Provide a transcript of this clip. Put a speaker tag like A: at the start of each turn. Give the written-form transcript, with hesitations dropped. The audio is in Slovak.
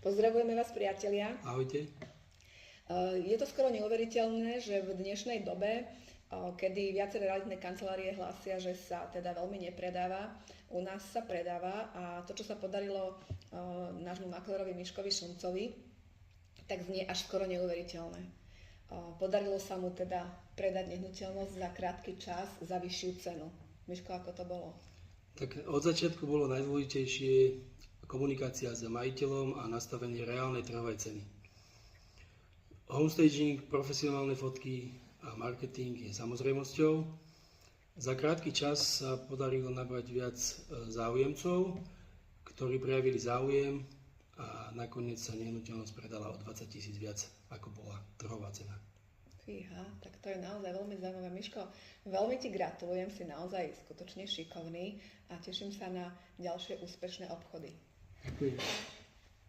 A: Pozdravujeme vás, priatelia.
B: Ahojte.
A: Je to skoro neuveriteľné, že v dnešnej dobe, kedy viaceré realitné kancelárie hlásia, že sa teda veľmi nepredáva, u nás sa predáva a to, čo sa podarilo nášmu maklérovi Miškovi Šumcovi, tak znie až skoro neuveriteľné. Podarilo sa mu teda predať nehnuteľnosť za krátky čas za vyššiu cenu. Miško, ako to bolo?
B: Tak od začiatku bolo najdôležitejšie komunikácia s majiteľom a nastavenie reálnej trhovej ceny. Homestaging, profesionálne fotky a marketing je samozrejmosťou. Za krátky čas sa podarilo nabrať viac záujemcov, ktorí prejavili záujem a nakoniec sa nehnuteľnosť predala o 20 000 viac, ako bola trhová cena.
A: Fíha, tak to je naozaj veľmi zaujímavé. Miško, veľmi ti gratulujem, si naozaj skutočne šikovný a teším sa na ďalšie úspešné obchody.
B: Ďakujem.